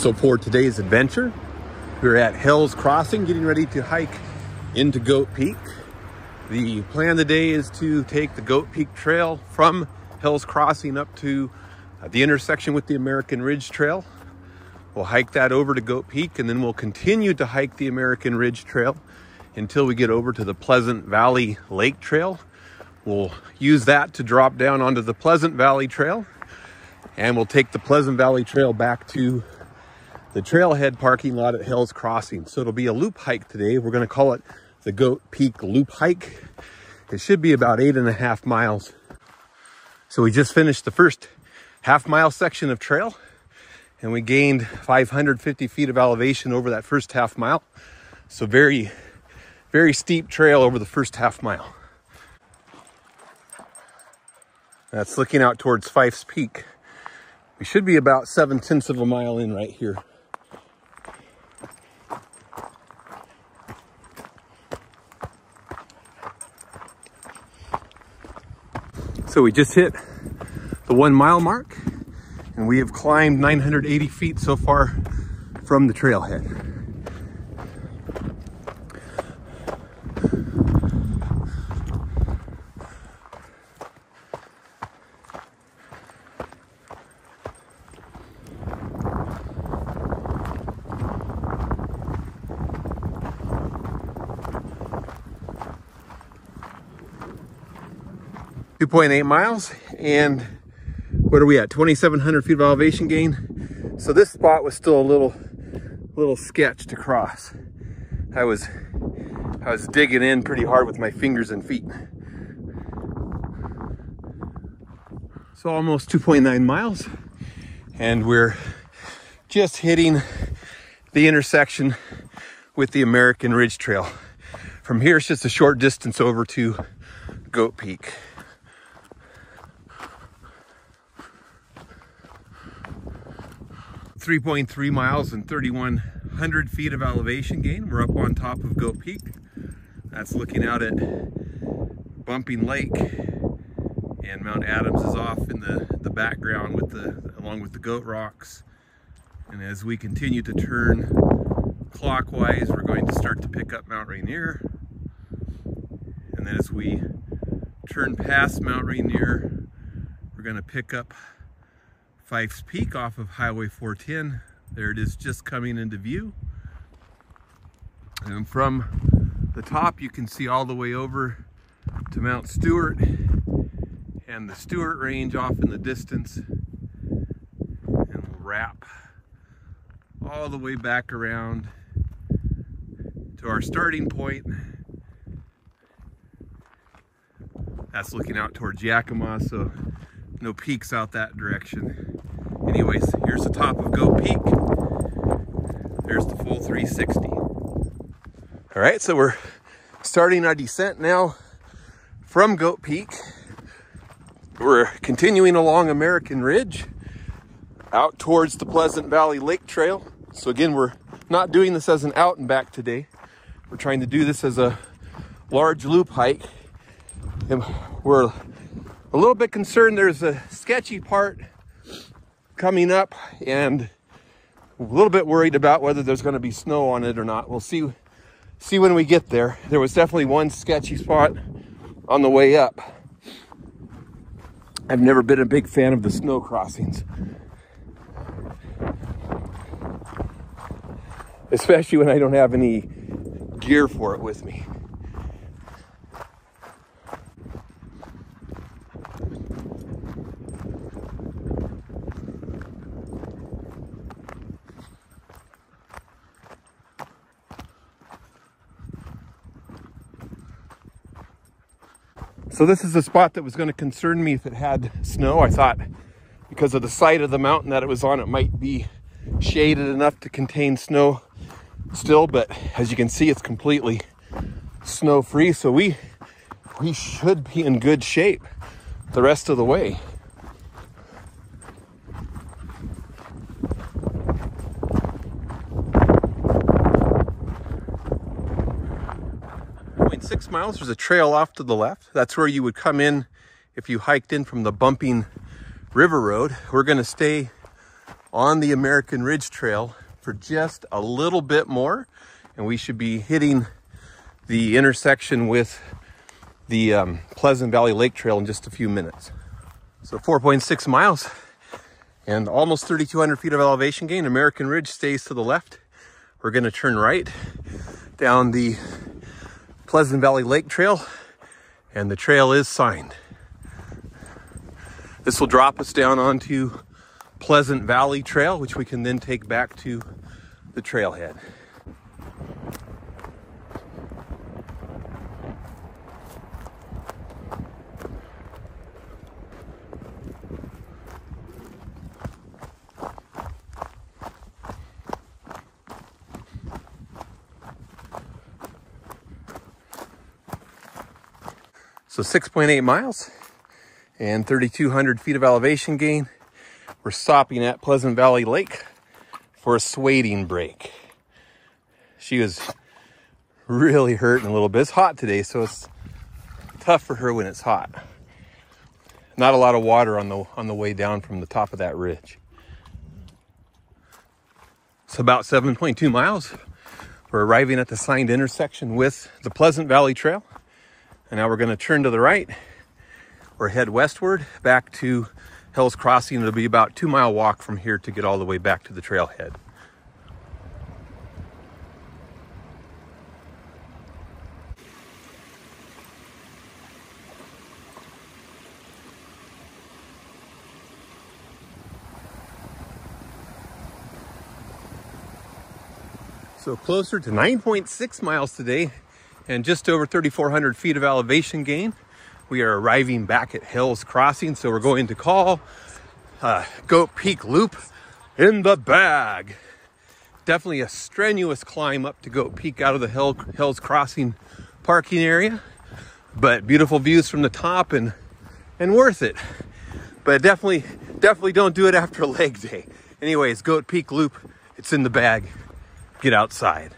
So for today's adventure, we're at Hell's Crossing, getting ready to hike into Goat Peak. The plan today is to take the Goat Peak Trail from Hell's Crossing up to the intersection with the American Ridge Trail. We'll hike that over to Goat Peak, and then we'll continue to hike the American Ridge Trail until we get over to the Pleasant Valley Lake Trail. We'll use that to drop down onto the Pleasant Valley Trail, and we'll take the Pleasant Valley Trail back to the trailhead parking lot at Hell's Crossing. So it'll be a loop hike today. We're going to call it the Goat Peak Loop Hike. It should be about 8.5 miles. So we just finished the first half-mile section of trail, and we gained 550 feet of elevation over that first half mile. So very, very steep trail over the first half mile. That's looking out towards Fife's Peak. We should be about 7/10 of a mile in right here. So we just hit the 1 mile mark, and we have climbed 980 feet so far from the trailhead. .8 miles, and what are we at? 2,700 feet of elevation gain. So this spot was still a little sketch to cross. I was digging in pretty hard with my fingers and feet. So almost 2.9 miles, and we're just hitting the intersection with the American Ridge Trail. From here, it's just a short distance over to Goat Peak. 3.3 miles and 3,100 feet of elevation gain. We're up on top of Goat Peak. That's looking out at Bumping Lake, and Mount Adams is off in the background along with the Goat Rocks. And as we continue to turn clockwise, we're going to start to pick up Mount Rainier. And then as we turn past Mount Rainier, we're going to pick up Fife's Peak off of Highway 410. There it is, just coming into view. And from the top, you can see all the way over to Mount Stewart and the Stewart Range off in the distance. And we'll wrap all the way back around to our starting point. That's looking out towards Yakima, so no peaks out that direction. Anyways, here's the top of Goat Peak. There's the full 360. All right, so we're starting our descent now from Goat Peak. We're continuing along American Ridge out towards the Pleasant Valley Lake Trail. So again, we're not doing this as an out and back today. We're trying to do this as a large loop hike. And we're a little bit concerned there's a sketchy part coming up, and a little bit worried about whether there's going to be snow on it or not. We'll see when we get there. There was definitely one sketchy spot on the way up. I've never been a big fan of the snow crossings, especially when I don't have any gear for it with me. So this is a spot that was going to concern me if it had snow. I thought because of the side of the mountain that it was on, it might be shaded enough to contain snow still, but as you can see, it's completely snow free. So we should be in good shape the rest of the way. 6 miles, there's a trail off to the left. That's where you would come in if you hiked in from the Bumping River Road. We're going to stay on the American Ridge Trail for just a little bit more, and we should be hitting the intersection with the Pleasant Valley Lake Trail in just a few minutes. So 4.6 miles and almost 3,200 feet of elevation gain. American Ridge stays to the left. We're going to turn right down the Pleasant Valley Lake Trail, and the trail is signed. This will drop us down onto Pleasant Valley Trail, which we can then take back to the trailhead. So 6.8 miles and 3,200 feet of elevation gain. We're stopping at Pleasant Valley Lake for a swading break. She was really hurting a little bit. It's hot today, so it's tough for her when it's hot. Not a lot of water on the way down from the top of that ridge. It's about 7.2 miles. We're arriving at the signed intersection with the Pleasant Valley Trail. And now we're going to turn to the right or head westward back to Hell's Crossing. It'll be about a 2-mile walk from here to get all the way back to the trailhead. So closer to 9.6 miles today and just over 3,400 feet of elevation gain. We are arriving back at Hell's Crossing, so we're going to call Goat Peak Loop in the bag. Definitely a strenuous climb up to Goat Peak out of the Hell's Crossing parking area, but beautiful views from the top and worth it. But definitely don't do it after leg day. Anyways, Goat Peak Loop, it's in the bag. Get outside.